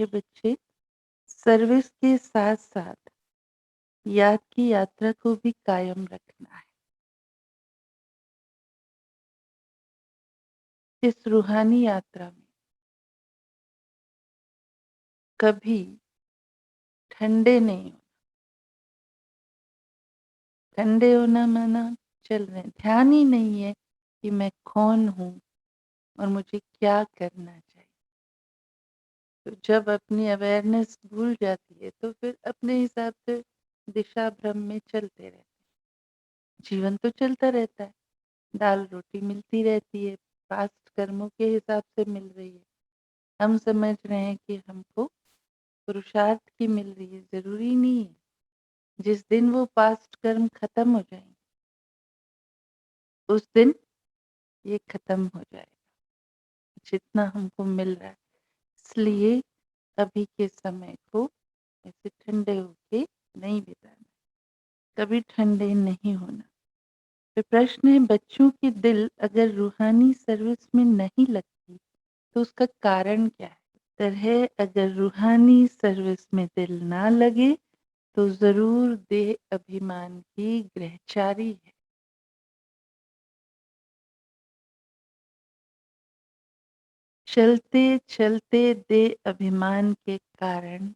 मीठे बच्चे, सर्विस के साथ-साथ याद की यात्रा को भी कायम रखना है। इस रूहानी यात्रा में कभी ठंडे नहीं होना। ठंडे होना माना चल रहे हैं, ध्यान ही नहीं है कि मैं कौन हूँ और मुझे क्या करना चाहिए। तो जब अपनी अवेयरनेस भूल जाती है तो फिर अपने हिसाब से दिशा भ्रम में चलते रहते हैं। जीवन तो चलता रहता है, दाल-रोटी मिलती रहती है, पास्ट कर्मों के हिसाब से मिल रही है। हम समझ रहे हैं कि हमको पुरुषार्थ की मिल रही है, ज़रूरी नहीं है। जिस दिन वो पास्ट कर्म खत्म हो जाएँगे, उस दिन ये खत्म हो जाएगा, जितना हमको मिल रहा है। इसलिए अभी के समय को ऐसे ठंडे होके नहीं बिताना, कभी ठंडे नहीं होना। तो प्रश्न है, बच्चों के दिल अगर रूहानी सर्विस में नहीं लगती, तो उसका कारण क्या है? उत्तर है, अगर रूहानी सर्विस में दिल ना लगे, तो ज़रूर देह अभिमान की ग्रहचारी है। चलते-चलते देह अभिमान के कारण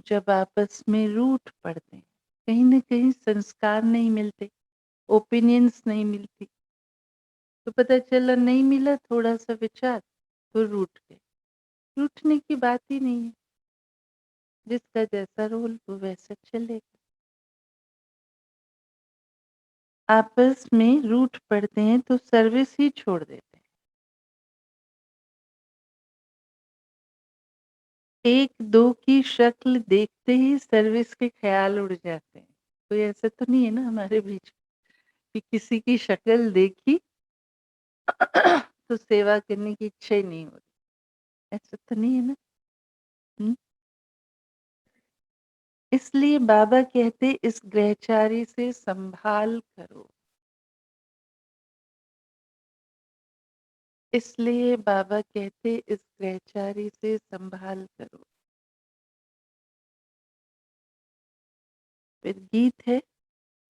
जब आपस में रूठ पड़ते हैं, कहीं न कहीं संस्कार नहीं मिलते, ओपिनियंस नहीं मिलती, तो पता चला नहीं मिला थोड़ा-सा विचार, तो रूठ गए। रूठने की बात ही नहीं है, जिसका जैसा रोल वो वैसा चलेगा। आपस में रूठ पड़ते हैं तो सर्विस ही छोड़ देते हैं। 1-2 की शक्ल देखते ही सर्विस के ख़्याल उड़ जाते हैं। कोई ऐसा तो नहीं है ना हमारे बीच कि किसी की शक्ल देखी तो सेवा करने की इच्छा ही नहीं हो रही, ऐसा तो नहीं है ना? हुँ। इसलिए बाबा कहते, इस ग्रहचारी से संभाल करो। इसलिए बाबा कहते, इस ग्रहचारी से संभाल करो। फिर गीत है,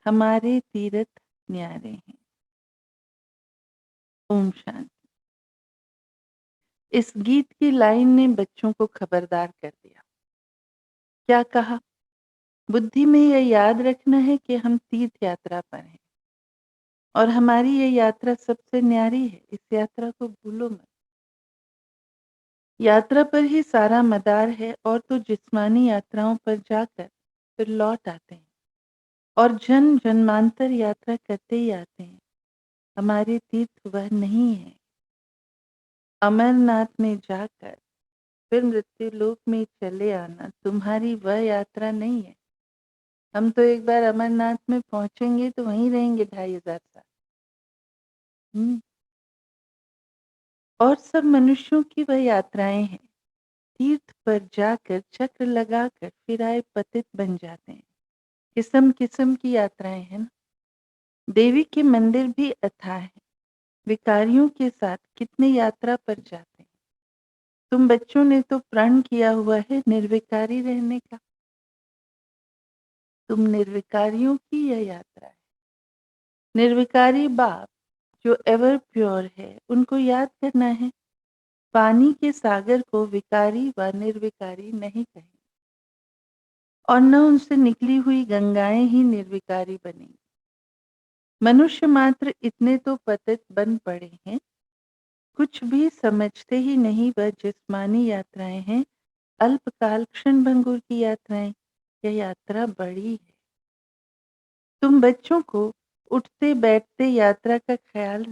हमारे तीरथ न्यारे हैं। ओम शांति। इस गीत की लाइन ने बच्चों को खबरदार कर दिया। क्या कहा? बुद्धि में यह याद रखना है कि हम तीर्थ यात्रा पर हैं और हमारी ये यात्रा सबसे न्यारी है। इस यात्रा को भूलो मत। यात्रा पर ही सारा मदार है और तो जिस्मानी यात्राओं पर जाकर फिर लौट आते हैं और जन्म जन्मांतर यात्रा करते ही आते हैं। हमारे तीर्थ वह नहीं है। अमरनाथ में जाकर फिर मृत्यु लोक में चले आना तुम्हारी वह यात्रा नहीं है। हम तो एक बार अमरनाथ में पहुंचेंगे तो वहीं रहेंगे 2500 साल। हुँ। और सब मनुष्यों की वह यात्राएँ हैं। तीर्थ पर जाकर चक्र लगाकर फिर आए पतित बन जाते हैं। किस्म-किस्म की यात्राएँ हैं ना। देवी के मंदिर भी अथाह हैं। विकारियों के साथ कितने यात्रा पर जाते हैं। तुम बच्चों ने तो प्रण किया हुआ है निर्विकारी रहने का। तुम निर्विकारियों की यह यात्रा है। निर्विकारी बाप जो एवर प्योर है, उनको याद करना है। पानी के सागर को विकारी व निर्विकारी नहीं कहेंगे और न उनसे निकली हुई गंगाएं ही निर्विकारी बनेंगी। मनुष्य मात्र इतने तो पतित बन पड़े हैं, कुछ भी समझते ही नहीं। वह जिस्मानी यात्राएं हैं, अल्पकाल क्षण भंगुर की यात्राएं। यह यात्रा बड़ी है। तुम बच्चों को उठते बैठते यात्रा का ख्याल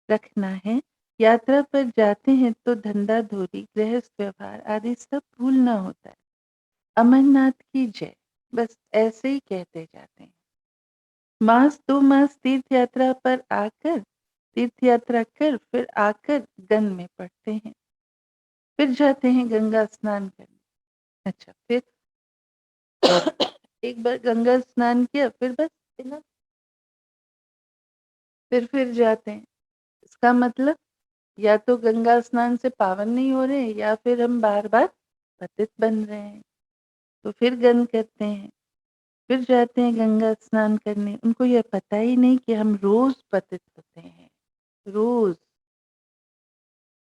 रखना है। यात्रा पर जाते हैं तो धंधा धोरी गृहस्थ व्यवहार आदि सब भूलना होता है। अमरनाथ की जय, बस ऐसे ही कहते जाते हैं। मास 2 मास तीर्थ यात्रा पर आकर तीर्थ यात्रा कर फिर आकर गंग में पड़ते हैं। फिर जाते हैं गंगा स्नान करने। अच्छा, फिर एक बार गंगा स्नान किया फिर बस इतना, फिर जाते हैं। इसका मतलब या तो गंगा स्नान से पावन नहीं हो रहे हैं या फिर हम बार-बार पतित बन रहे हैं। तो फिर गंद करते हैं, फिर जाते हैं गंगा स्नान करने। उनको ये पता ही नहीं कि हम रोज़ पतित होते हैं, रोज़।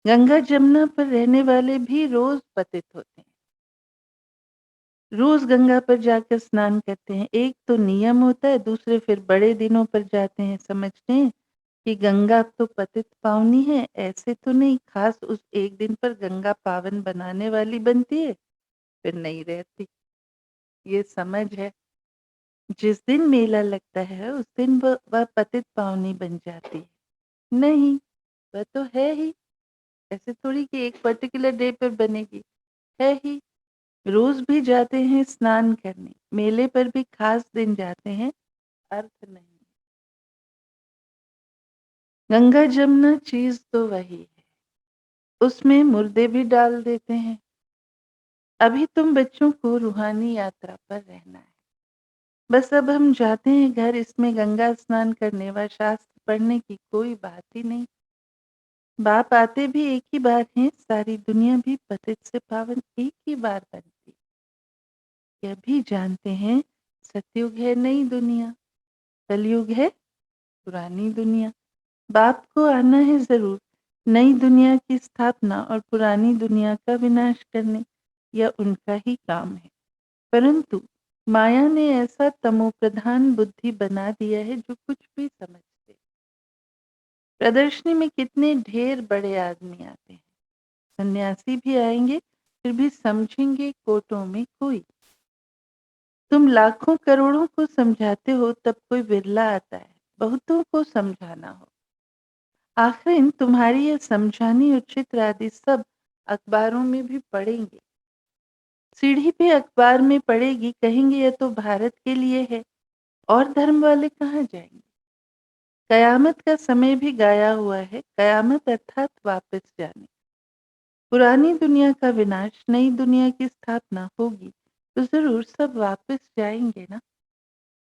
गंगा जमुना पर रहने वाले भी रोज़ पतित होते हैं। रोज़ गंगा पर जाकर स्नान करते हैं। एक तो नियम होता है, दूसरे फिर बड़े दिनों पर जाते हैं, समझते हैं कि गंगा तो पतित पावनी है, ऐसे तो नहीं, खास उस एक दिन पर गंगा पावन बनाने वाली बनती है, फिर नहीं रहती। ये समझ है। जिस दिन मेला लगता है उस दिन वह पतित पावनी बन जाती है। नहीं, वह तो है ही, ऐसे थोड़ी कि एक पर्टिकुलर डे पे बनेगी, है ही। रोज़ भी जाते हैं स्नान करने, मेले पर भी खास दिन जाते हैं, अर्थ नहीं। गंगा जमुना चीज़ तो वही है, उसमें मुर्दे भी डाल देते हैं। अभी तुम बच्चों को रूहानी यात्रा पर रहना है। बस अब हम जाते हैं घर, इसमें गंगा स्नान करने व शास्त्र पढ़ने की कोई बात ही नहीं। बाप आते भी एक ही बार हैं, सारी दुनिया भी पतित से पावन एक ही बार बनती। यह भी जानते हैं, सतयुग है नई दुनिया, कलयुग है पुरानी दुनिया। बाप को आना है ज़रूर, नई दुनिया की स्थापना और पुरानी दुनिया का विनाश करने, यह उनका ही काम है। परंतु माया ने ऐसा तमोप्रधान बुद्धि बना दिया है जो कुछ भी समझते। प्रदर्शनी में कितने ढेर बड़े आदमी आते हैं, सन्यासी भी आएंगे, फिर भी समझेंगे कोटों में कोई। तुम लाखों करोड़ों को समझाते हो तब कोई बिरला आता है, बहुतों को समझाना हो। आखिर तुम्हारी ये समझानी और चित्र आदि सब अखबारों में भी पढ़ेंगे। सीढ़ी पे अखबार में पड़ेगी, कहेंगे यह तो भारत के लिए है, और धर्म वाले कहाँ जाएंगे। कयामत का समय भी गाया हुआ है, कयामत अर्थात वापस जाने। पुरानी दुनिया का विनाश, नई दुनिया की स्थापना होगी, तो जरूर सब वापस जाएंगे ना।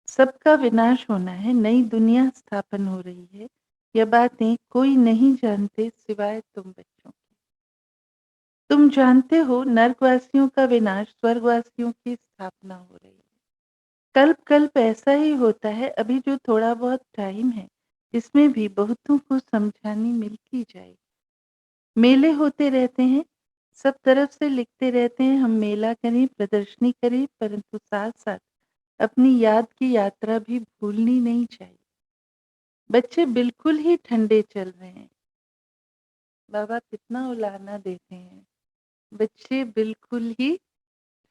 सबका विनाश होना है, नई दुनिया स्थापन हो रही है, यह बातें कोई नहीं जानते सिवाय तुम बच्चों के। तुम जानते हो नरकवासियों का विनाश, स्वर्गवासियों की स्थापना हो रही है। कल्प कल्प ऐसा ही होता है। अभी जो थोड़ा बहुत टाइम है, इसमें भी बहुतों को समझानी मिलती जाएगी। मेले होते रहते हैं, सब तरफ से लिखते रहते हैं हम मेला करें, प्रदर्शनी करें, परंतु साथ साथ अपनी याद की यात्रा भी भूलनी नहीं चाहिए। बच्चे बिल्कुल ही ठंडे चल रहे हैं, बाबा कितना उलाहना देते हैं। बच्चे बिल्कुल ही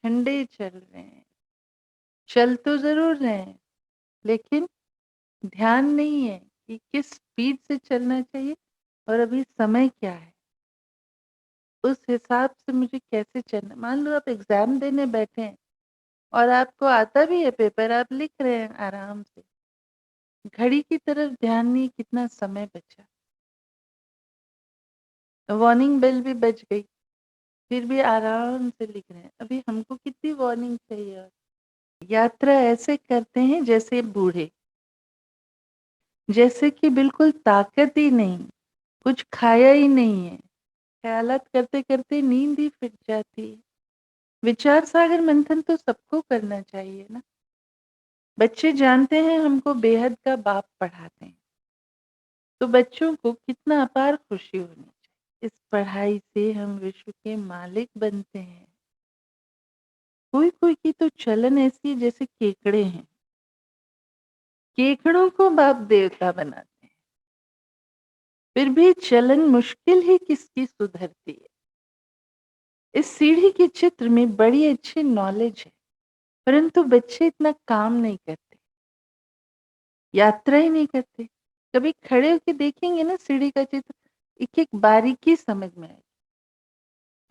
ठंडे चल रहे हैं, चल तो जरूर रहे हैं, लेकिन ध्यान नहीं है कि किस स्पीड से चलना चाहिए और अभी समय क्या है, उस हिसाब से मुझे कैसे चलना। मान लो आप एग्जाम देने बैठे हैं और आपको आता भी है पेपर, आप लिख रहे हैं आराम से, घड़ी की तरफ ध्यान नहीं, कितना समय बचा, वार्निंग बेल भी बज गई, फिर भी आराम से लिख रहे हैं। अभी हमको कितनी वार्निंग चाहिए। और यात्रा ऐसे करते हैं जैसे बूढ़े, जैसे कि बिल्कुल ताकत ही नहीं, कुछ खाया ही नहीं है, ख्यालात करते करते नींद ही फिट जाती है। विचार सागर मंथन तो सबको करना चाहिए ना। बच्चे जानते हैं हमको बेहद का बाप पढ़ाते हैं, तो बच्चों को कितना अपार खुशी होनी चाहिए। इस पढ़ाई से हम विश्व के मालिक बनते हैं। कोई कोई की तो चलन ऐसी है जैसे केकड़े हैं, केकड़ों को बाप देवता बनाते हैं, फिर भी चलन मुश्किल ही किसकी सुधरती है। इस सीढ़ी के चित्र में बड़ी अच्छी नॉलेज है, परंतु बच्चे इतना काम नहीं करते, यात्रा ही नहीं करते। कभी खड़े होके देखेंगे ना सीढ़ी का चित्र, एक एक बारीकी समझ में आएगी।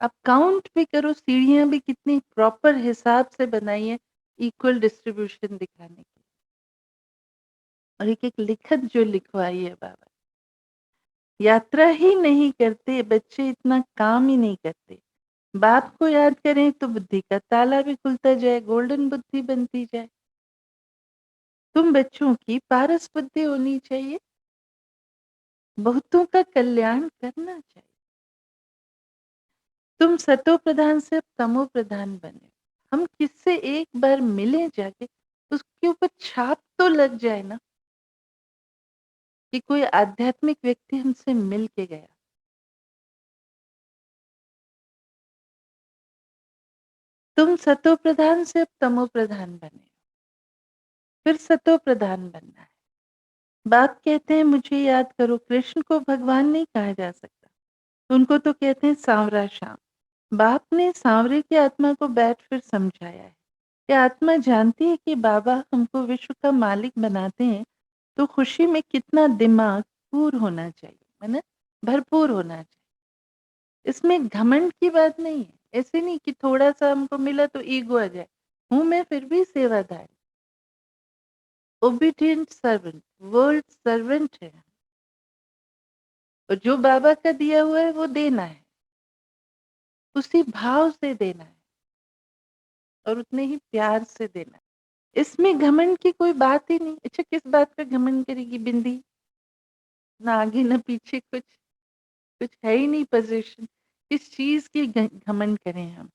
आप काउंट भी करो, सीढ़ियां भी कितनी प्रॉपर हिसाब से बनाई है, इक्वल डिस्ट्रीब्यूशन दिखाने की, और एक एक लिखत जो लिखवाई है बाबा। यात्रा ही नहीं करते बच्चे, इतना काम ही नहीं करते। बाप को याद करें तो बुद्धि का ताला भी खुलता जाए, गोल्डन बुद्धि बनती जाए। तुम बच्चों की पारस बुद्धि होनी चाहिए। बहुतों का कल्याण करना चाहिए। तुम सतो प्रधान से अब तमो प्रधान बने। हम किससे एक बार मिले जाके, उसके ऊपर छाप तो लग जाए ना, कि कोई आध्यात्मिक व्यक्ति हमसे मिल के गया। तुम सतो प्रधान से अब तमो प्रधान बने, फिर सतो प्रधान बनना है। बाप कहते हैं मुझे याद करो, कृष्ण को भगवान नहीं कहा जा सकता, उनको तो कहते हैं सांवरा श्याम। बाप ने सांवरे की आत्मा को बैठ फिर समझाया है कि आत्मा जानती है कि बाबा हमको विश्व का मालिक बनाते हैं, तो खुशी में कितना दिमाग पूर होना चाहिए, है ना, भरपूर होना चाहिए। इसमें घमंड की बात नहीं है। ऐसे नहीं कि थोड़ा सा हमको मिला तो ईगो आ जाए। हूं मैं फिर भी सेवादार, ओबीडिएंट सर्वेंट, वर्ल्ड सर्वेंट है। और जो बाबा का दिया हुआ है वो देना है, उसी भाव से देना है और उतने ही प्यार से देना है। इसमें घमंड की कोई बात ही नहीं। अच्छा, किस बात का घमंड करेगी बिंदी, ना आगे ना पीछे, कुछ कुछ है ही नहीं पोजीशन। किस चीज की घमंड करें हम।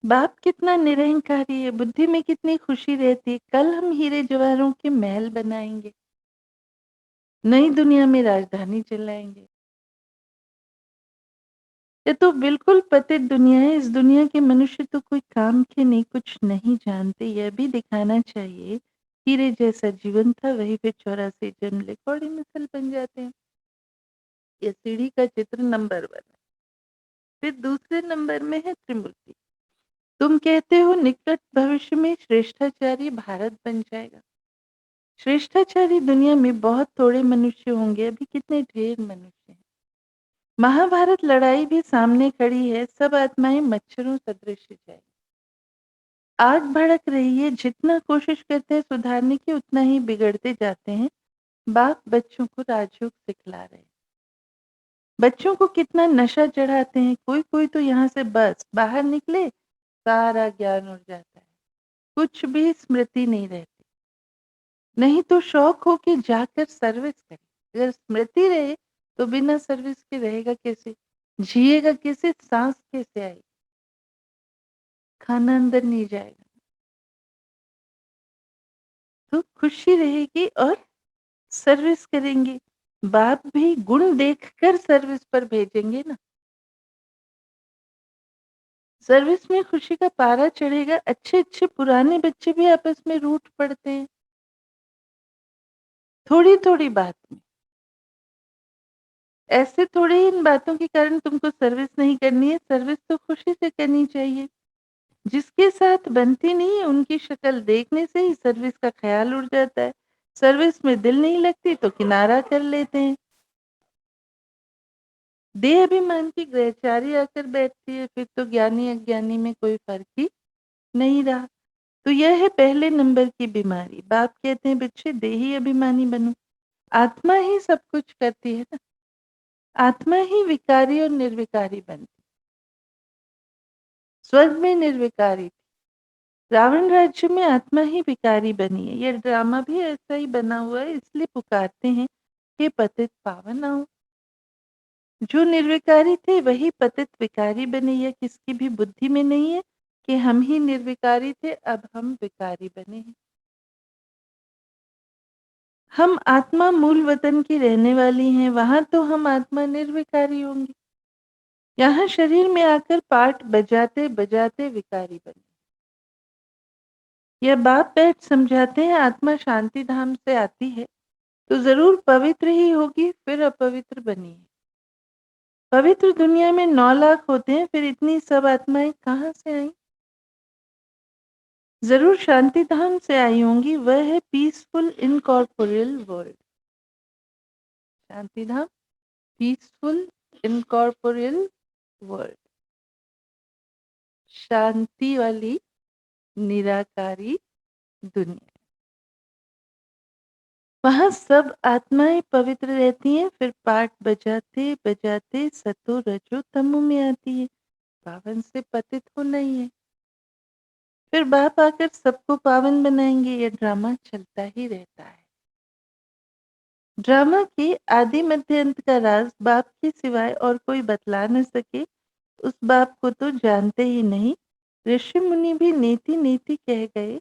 बाप कितना निरहंकारी है, बुद्धि में कितनी खुशी रहती है। कल हम हीरे जवाहरों के महल बनाएंगे, नई दुनिया में राजधानी चलाएंगे। ये तो बिल्कुल पतित दुनिया है। इस दुनिया के मनुष्य तो कोई काम के नहीं, कुछ नहीं जानते। यह भी दिखाना चाहिए हीरे जैसा जीवन था, वही पे 84 जन्म ले कौड़ी मिसल बन जाते हैं। ये सीढ़ी का चित्र नंबर 1 है। फिर दूसरे नंबर में है त्रिमूर्ति। तुम कहते हो निकट भविष्य में श्रेष्ठाचार्य भारत बन जाएगा। श्रेष्ठाचार्य दुनिया में बहुत थोड़े मनुष्य होंगे, अभी कितने ढेर मनुष्य हैं। महाभारत लड़ाई भी सामने खड़ी है, सब आत्माएं मच्छरों सदृश जाए। आग भड़क रही है, जितना कोशिश करते हैं सुधारने की उतना ही बिगड़ते जाते हैं। बाप बच्चों को राजयोग सिखला रहे हैं। बच्चों को कितना नशा चढ़ाते हैं। कोई कोई तो यहाँ से बस बाहर निकले, सारा ज्ञान उड़ जाता है, कुछ भी स्मृति नहीं रहती। नहीं तो शौक हो कि जाकर सर्विस करे। अगर स्मृति रहे तो बिना सर्विस के रहेगा कैसे, जिएगा कैसे, सांस कैसे आएगी, खाना अंदर नहीं जाएगा। तो खुशी रहेगी और सर्विस करेंगे। बाप भी गुण देखकर सर्विस पर भेजेंगे ना। सर्विस में खुशी का पारा चढ़ेगा। अच्छे अच्छे पुराने बच्चे भी आपस में रूठ पड़ते हैं, थोड़ी थोड़ी बात में। ऐसे थोड़े ही इन बातों के कारण तुमको सर्विस नहीं करनी है। सर्विस तो खुशी से करनी चाहिए। जिसके साथ बनती नहीं है उनकी शक्ल देखने से ही सर्विस का ख्याल उड़ जाता है। सर्विस में दिल नहीं लगती तो किनारा कर लेते हैं। देह अभिमान की ग्रहचारी आकर बैठती है, फिर तो ज्ञानी अज्ञानी में कोई फर्क ही नहीं रहा। तो यह है पहले नंबर की बीमारी। बाप कहते हैं बच्चे देही अभिमानी बनो। आत्मा ही सब कुछ करती है ना। आत्मा ही विकारी और निर्विकारी बनती। स्वर्ग में निर्विकारी थी, रावण राज्य में आत्मा ही विकारी बनी है। यह ड्रामा भी ऐसा ही बना हुआ है, इसलिए पुकारते हैं कि पतित पावन आओ। जो निर्विकारी थे वही पतित विकारी बने। यह किसकी भी बुद्धि में नहीं है कि हम ही निर्विकारी थे, अब हम विकारी बने हैं। हम आत्मा मूल वतन की रहने वाली हैं, वहां तो हम आत्मा निर्विकारी होंगे। यहाँ शरीर में आकर पाठ बजाते बजाते विकारी बने। यह बाप बैठ समझाते हैं आत्मा शांति धाम से आती है तो जरूर पवित्र ही होगी, फिर अपवित्र बनी है। पवित्र दुनिया में 9 लाख होते हैं, फिर इतनी सब आत्माएं कहाँ से आई। जरूर शांति धाम से आई होंगी, वह है पीसफुल इनकॉर्पोरियल वर्ल्ड। शांति धाम, पीसफुल इनकॉर्पोरियल वर्ल्ड, शांति वाली निराकारी दुनिया। वहां सब आत्माएं पवित्र रहती हैं, फिर पाठ बजाते बजाते सतो रजो तमो में आती है। पावन से पतित होना ही है। फिर बाप आकर सबको पावन बनाएंगे। यह ड्रामा चलता ही रहता है। ड्रामा के आदि मध्य अंत का राज बाप के सिवाय और कोई बतला न सके, उस बाप को तो जानते ही नहीं। ऋषि मुनि भी नेति नेति कह गए,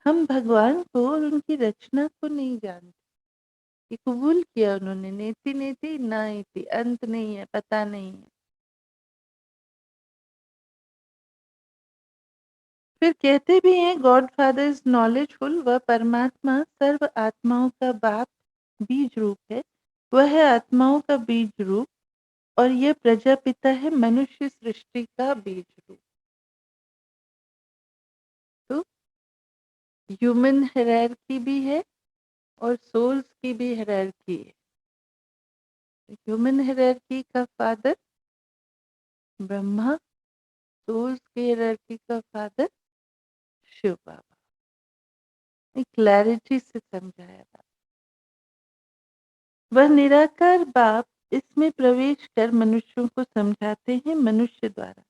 हम भगवान को और उनकी रचना को नहीं जानते। ये कबूल किया उन्होंने, नेति नेति ना इति, अंत नहीं है, पता नहीं है। फिर कहते भी हैं गॉड फादर इज नॉलेजफुल, वह परमात्मा सर्व आत्माओं का बाप बीज रूप है, वह है आत्माओं का बीज रूप, और यह प्रजापिता है मनुष्य सृष्टि का बीज रूप। तो ह्यूमन हायरार्की भी है और सोल्स की भी हायरार्की है। ह्यूमन हायरार्की का फादर ब्रह्मा, सोल्स की हायरार्की का फादर शिव बाबा। क्लैरिटी से समझाया था। वह निराकार बाप इसमें प्रवेश कर मनुष्यों को समझाते हैं मनुष्य द्वारा।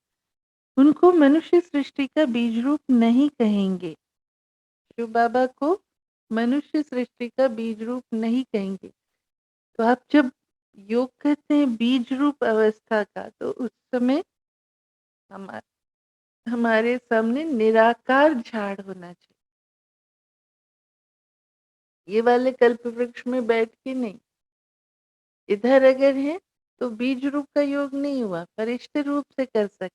उनको मनुष्य सृष्टि का बीज रूप नहीं कहेंगे। शिव बाबा को मनुष्य सृष्टि का बीज रूप नहीं कहेंगे। तो आप जब योग करते हैं बीज रूप अवस्था का, तो उस समय हमारे सामने निराकार झाड़ होना चाहिए। ये वाले कल्प वृक्ष में बैठ के नहीं, इधर अगर है तो बीज रूप का योग नहीं हुआ, फरिश्ते रूप से कर सकते।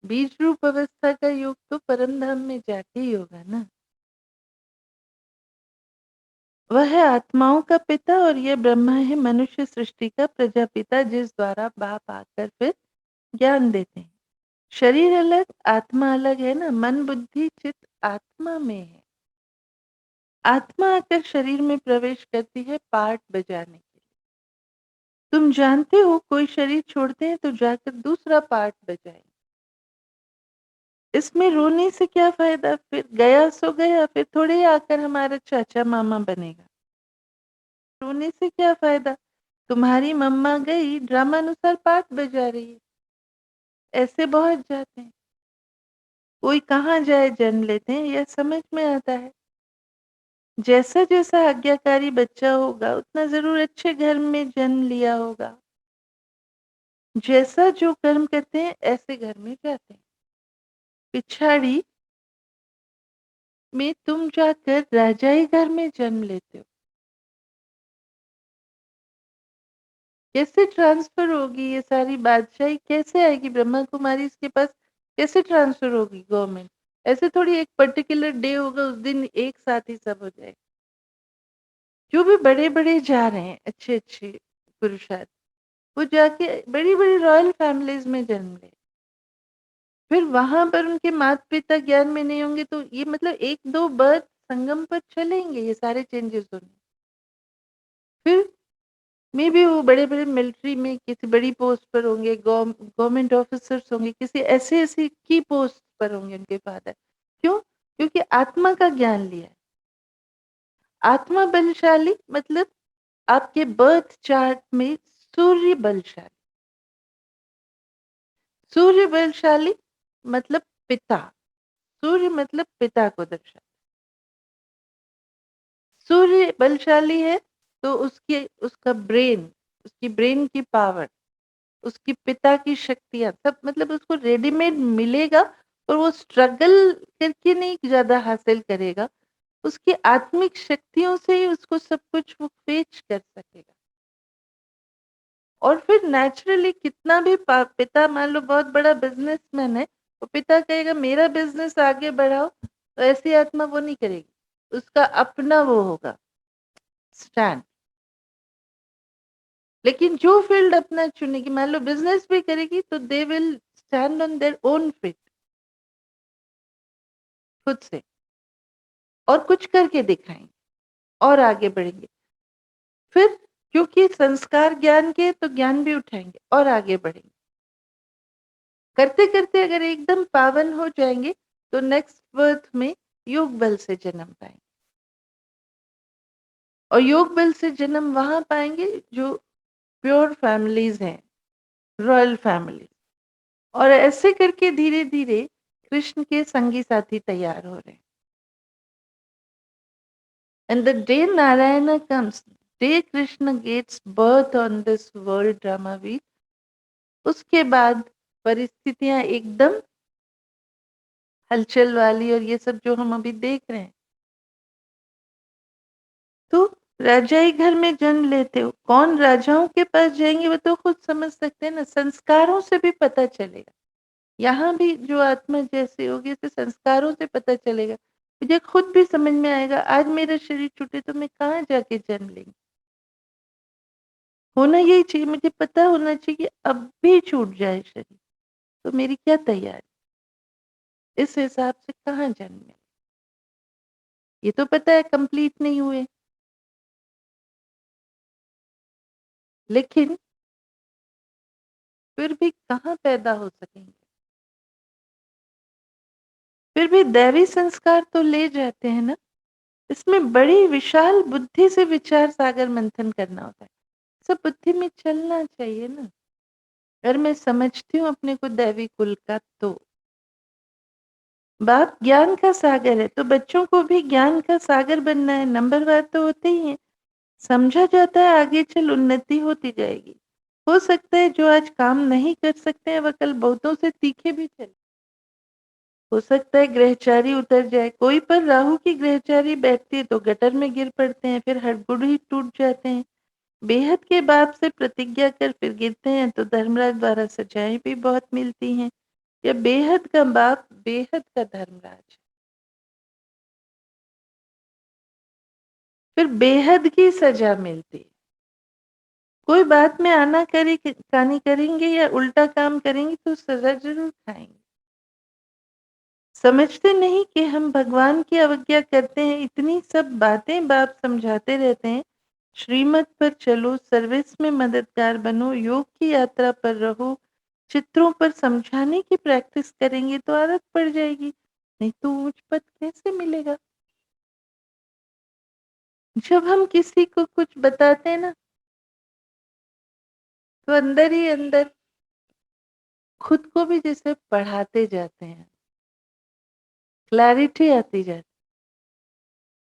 बीज रूप अवस्था का योग तो परम धाम में जाके ही होगा ना। वह है आत्माओं का पिता और यह ब्रह्मा है मनुष्य सृष्टि का प्रजापिता, जिस द्वारा बाप आकर फिर ज्ञान देते हैं। शरीर अलग आत्मा अलग है ना, मन बुद्धि चित्त आत्मा में है। आत्मा आकर शरीर में प्रवेश करती है पार्ट बजाने के लिए। तुम जानते हो कोई शरीर छोड़ते हैं तो जाकर दूसरा पार्ट बजाए। इसमें रोने से क्या फायदा, फिर गया सो गया, फिर थोड़े ही आकर हमारा चाचा मामा बनेगा। रोने से क्या फायदा, तुम्हारी मम्मा गई ड्रामा अनुसार पाठ बजा रही है। ऐसे बहुत जाते हैं, कोई कहाँ जाए जन्म लेते हैं, यह समझ में आता है। जैसा जैसा आज्ञाकारी बच्चा होगा उतना जरूर अच्छे घर में जन्म लिया होगा। जैसा जो कर्म करते हैं ऐसे घर में जाते हैं। पिछाड़ी में तुम जाकर राजाई घर में जन्म लेते हो। कैसे ट्रांसफर होगी ये सारी बादशाही, कैसे आएगी ब्रह्मा कुमारी इसके पास, कैसे ट्रांसफर होगी गवर्नमेंट। ऐसे थोड़ी एक पर्टिकुलर डे होगा उस दिन एक साथ ही सब हो जाएगा। जो भी बड़े बड़े जा रहे हैं अच्छे अच्छे पुरुषार्थ, वो जाके बड़ी बड़ी रॉयल फैमिलीज में जन्म ले, फिर वहां पर उनके माता पिता ज्ञान में नहीं होंगे, तो ये मतलब एक दो बर्थ संगम पर चलेंगे ये सारे चेंजेस होने। फिर मे बी वो बड़े बड़े मिलिट्री में किसी बड़ी पोस्ट पर होंगे, गवर्नमेंट ऑफिसर्स होंगे, किसी ऐसे ऐसे की पोस्ट पर होंगे उनके फादर। क्यों? क्योंकि आत्मा का ज्ञान लिया है। आत्मा बलशाली मतलब आपके बर्थ चार्ट में सूर्य बलशाली। सूर्य बलशाली मतलब पिता, सूर्य मतलब पिता को दर्शा। सूर्य बलशाली है तो उसकी उसका ब्रेन, उसकी ब्रेन की पावर, उसकी पिता की शक्तियाँ सब मतलब उसको रेडीमेड मिलेगा, और वो स्ट्रगल करके नहीं ज़्यादा हासिल करेगा। उसकी आत्मिक शक्तियों से ही उसको सब कुछ वो फेच कर सकेगा। और फिर नेचुरली कितना भी पिता मान लो बहुत बड़ा बिजनेसमैन है, तो पिता कहेगा मेरा बिजनेस आगे बढ़ाओ, तो ऐसी आत्मा वो नहीं करेगी। उसका अपना वो होगा स्टैंड। लेकिन जो फील्ड अपना चुनेगी, मान लो बिजनेस भी करेगी, तो they will stand on their own feet, खुद से, और कुछ करके दिखाएंगे और आगे बढ़ेंगे। फिर क्योंकि संस्कार ज्ञान के, तो ज्ञान भी उठाएंगे और आगे बढ़ेंगे। करते करते अगर एकदम पावन हो जाएंगे तो नेक्स्ट बर्थ में योग बल से जन्म पाएंगे, और योग बल से जन्म वहां पाएंगे जो प्योर फैमिलीज हैं, रॉयल फैमिली। और ऐसे करके धीरे धीरे कृष्ण के संगी साथी तैयार हो रहे हैं। And the day Narayana comes, day Krishna gets birth on this world drama wheel, उसके बाद परिस्थितियां एकदम हलचल वाली और ये सब जो हम अभी देख रहे हैं। तो राजाई घर में जन्म लेते हो, कौन राजाओं के पास जाएंगे वो तो खुद समझ सकते हैं ना, संस्कारों से भी पता चलेगा। यहाँ भी जो आत्मा जैसी होगी उसे संस्कारों से पता चलेगा। मुझे खुद भी समझ में आएगा, आज मेरा शरीर छूटे तो मैं कहाँ जाके जन्म लेंगी। होना यही चाहिए, मुझे पता होना चाहिए कि अब भी छूट जाए शरीर तो मेरी क्या तैयारी, इस हिसाब से कहाँ जन्म है। ये तो पता है कंप्लीट नहीं हुए, लेकिन फिर भी कहाँ पैदा हो सकेंगे। फिर भी दैवी संस्कार तो ले जाते हैं ना। इसमें बड़ी विशाल बुद्धि से विचार सागर मंथन करना होता है। सब बुद्धि में चलना चाहिए ना। अगर मैं समझती हूँ अपने को दैवी कुल का, तो बाप ज्ञान का सागर है, तो बच्चों को भी ज्ञान का सागर बनना है। नंबरवार तो होते ही हैं, समझा जाता है आगे चल उन्नति होती जाएगी। हो सकता है जो आज काम नहीं कर सकते हैं वह कल बहुतों से तीखे भी चले। हो सकता है ग्रहचारी उतर जाए, कोई पर राहु की ग्रहचारी बैठती है तो गटर में गिर पड़ते हैं, फिर हड़बुड़ ही टूट जाते हैं। बेहद के बाप से प्रतिज्ञा कर फिर गिरते हैं तो धर्मराज द्वारा सजाएं भी बहुत मिलती हैं। यह बेहद का बाप बेहद का धर्मराज, फिर बेहद की सजा मिलती है। कोई बात में आना करे कानी करेंगे या उल्टा काम करेंगे तो सजा जरूर खाएंगे। समझते नहीं कि हम भगवान की अवज्ञा करते हैं। इतनी सब बातें बाप समझाते रहते हैं, श्रीमत पर चलो, सर्विस में मददगार बनो, योग की यात्रा पर रहो। चित्रों पर समझाने की प्रैक्टिस करेंगे तो आदत पड़ जाएगी, नहीं तो उच्च पद कैसे मिलेगा। जब हम किसी को कुछ बताते हैं ना, तो अंदर ही अंदर खुद को भी जैसे पढ़ाते जाते हैं, क्लैरिटी आती जाती।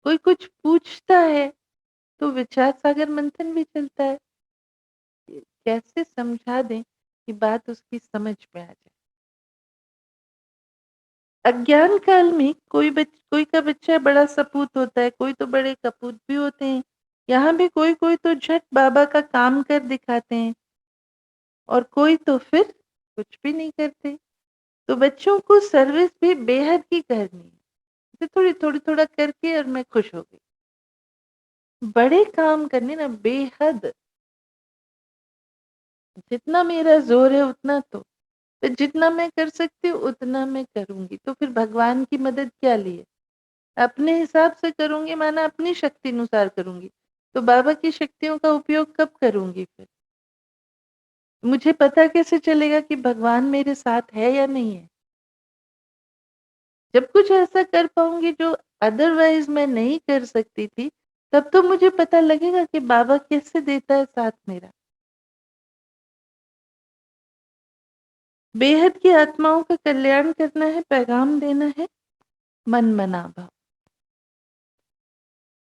कोई कुछ पूछता है तो विचार सागर मंथन भी चलता है, कैसे समझा दें कि बात उसकी समझ में आ जाए। अज्ञान काल में कोई का बच्चा बड़ा सपूत होता है, कोई तो बड़े कपूत भी होते हैं। यहाँ भी कोई कोई तो झट बाबा का काम कर दिखाते हैं और कोई तो फिर कुछ भी नहीं करते। तो बच्चों को सर्विस भी बेहद की करनी है, तो थोड़ी थोड़ी थोड़ा करके और मैं खुश हो गई। बड़े काम करने ना बेहद, जितना मेरा जोर है उतना तो जितना मैं कर सकती हूँ उतना मैं करूंगी। तो फिर भगवान की मदद क्या लिए, अपने हिसाब से करूंगी, माना अपनी शक्ति अनुसार करूंगी, तो बाबा की शक्तियों का उपयोग कब करूंगी। फिर मुझे पता कैसे चलेगा कि भगवान मेरे साथ है या नहीं है। जब कुछ ऐसा कर पाऊंगी जो अदरवाइज मैं नहीं कर सकती थी, तब तो मुझे पता लगेगा कि बाबा कैसे देता है साथ मेरा। बेहद की आत्माओं का कल्याण करना है, पैगाम देना है, मन मना भाव।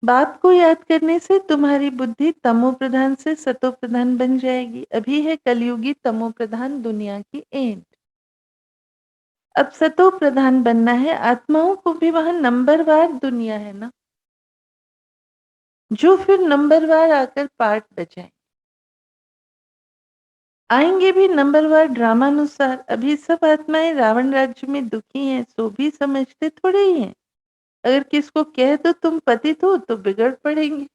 बाप को याद करने से तुम्हारी बुद्धि तमो प्रधान से सतो प्रधान बन जाएगी। अभी है कलयुगी तमो प्रधान दुनिया की एंड। अब सतो प्रधान बनना है। आत्माओं को भी वहां नंबरवार दुनिया है ना, जो फिर नंबरवार आकर पार्ट बजाएं। आएंगे भी नंबरवार ड्रामानुसार। अभी सब आत्माएं रावण राज्य में दुखी हैं, सो भी समझते थोड़े ही हैं। अगर किसको कह दो तुम पतित हो तो बिगड़ पड़ेंगे।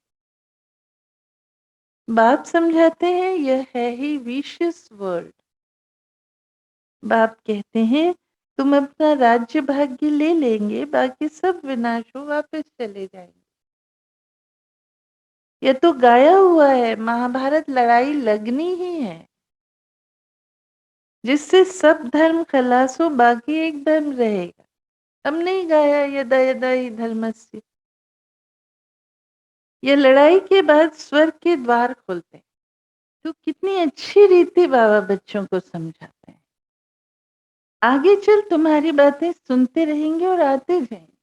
बाप समझाते हैं यह है ही विशियस वर्ल्ड। बाप कहते हैं तुम अपना राज्य भाग्य ले लेंगे, बाकी सब विनाश हो वापस चले जाएंगे। यह तो गाया हुआ है, महाभारत लड़ाई लगनी ही है, जिससे सब धर्म खलास हो, बाकी एक धर्म रहेगा। हमने ही गाया यदा यदा ही धर्मस्य। ये लड़ाई के बाद स्वर्ग के द्वार खुलते हैं। तो कितनी अच्छी रीति बाबा बच्चों को समझाते हैं। आगे चल तुम्हारी बातें सुनते रहेंगे और आते जाएंगे।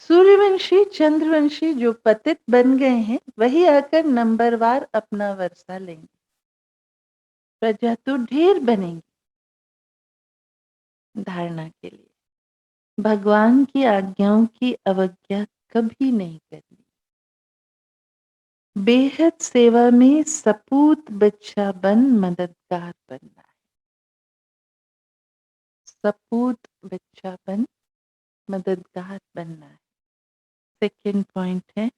सूर्यवंशी, चंद्रवंशी जो पतित बन गए हैं, वही आकर नंबरवार अपना वर्षा लेंगे। प्रजा तो ढेर बनेगी धारणा के लिए। भगवान की आज्ञाओं की अवज्ञा कभी नहीं करनी। बेहद सेवा में सपूत बच्चा बन मददगार बनना है। सपूत बच्चा बन मददगार बनना है। सेकंड पॉइंट है,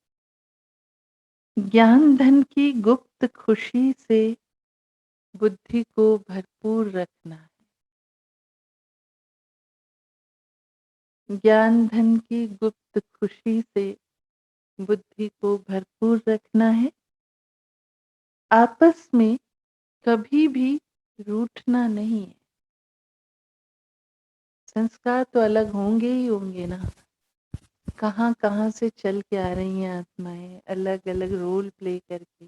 ज्ञान धन की गुप्त खुशी से बुद्धि को भरपूर रखना है। ज्ञान धन की गुप्त खुशी से बुद्धि को भरपूर रखना है। आपस में कभी भी रूठना नहीं है। संस्कार तो अलग होंगे ही होंगे ना। कहाँ कहाँ से चल के आ रही हैं आत्माएं, अलग अलग रोल प्ले करके।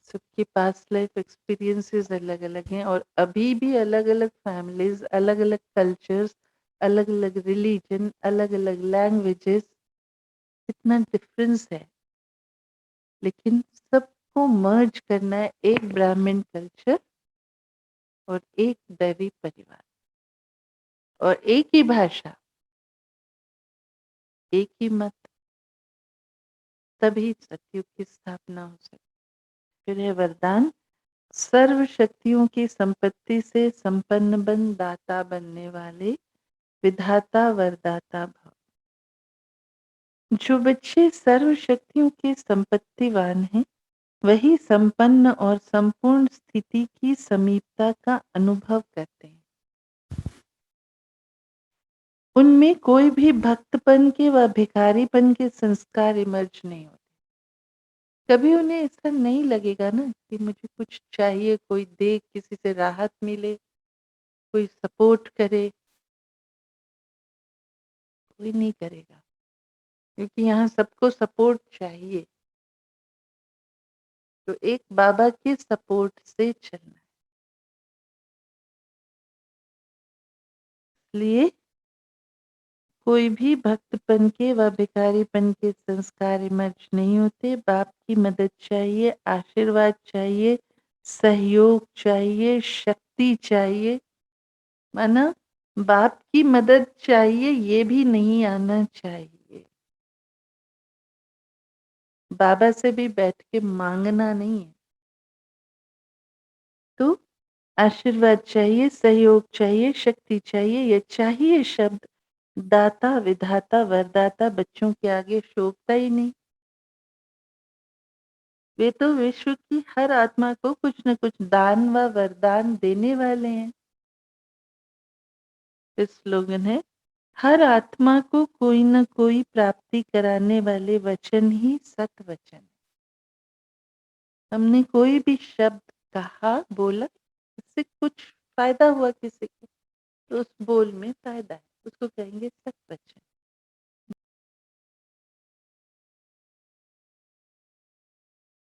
सबके पास्ट लाइफ एक्सपीरियंसेस अलग अलग हैं और अभी भी अलग अलग फैमिलीज, अलग अलग कल्चर्स, अलग अलग रिलीजन, अलग अलग लैंग्वेजेस, इतना डिफरेंस है। लेकिन सबको मर्ज करना है एक ब्राह्मण कल्चर और एक दैवी परिवार और एक ही भाषा, एक ही मत। तभी सतयुग की स्थापना हो सकती। फिर है वरदान, सर्व शक्तियों की संपत्ति से संपन्न बन दाता बनने वाले विधाता वरदाता भव। जो बच्चे सर्व शक्तियों के संपत्तिवान हैं, वही संपन्न और संपूर्ण स्थिति की समीपता का अनुभव करते हैं। उनमें कोई भी भक्तपन के व भिखारीपन के संस्कार इमर्ज नहीं होते। कभी उन्हें ऐसा नहीं लगेगा ना कि मुझे कुछ चाहिए, कोई दे, किसी से राहत मिले, कोई सपोर्ट करे। कोई नहीं करेगा क्योंकि यहाँ सबको सपोर्ट चाहिए। तो एक बाबा के सपोर्ट से चलना है। इसलिए कोई भी भक्तपन के व भिखारीपन के संस्कार इमर्ज नहीं होते। बाप की मदद चाहिए, आशीर्वाद चाहिए, सहयोग चाहिए, शक्ति चाहिए। माना बाप की मदद चाहिए, ये भी नहीं आना चाहिए। बाबा से भी बैठ के मांगना नहीं है। तो आशीर्वाद चाहिए, सहयोग चाहिए, शक्ति चाहिए। ये चाहिए शब्द दाता, विधाता, वरदाता बच्चों के आगे शोभता ही नहीं। वे तो विश्व की हर आत्मा को कुछ न कुछ दान व वरदान देने वाले हैं। इस स्लोगन है, हर आत्मा को कोई न कोई प्राप्ति कराने वाले वचन ही सत वचन। हमने कोई भी शब्द कहा, बोला, इससे कुछ फायदा हुआ किसी को, तो उस बोल में फायदा है, उसको कहेंगे सत वचन।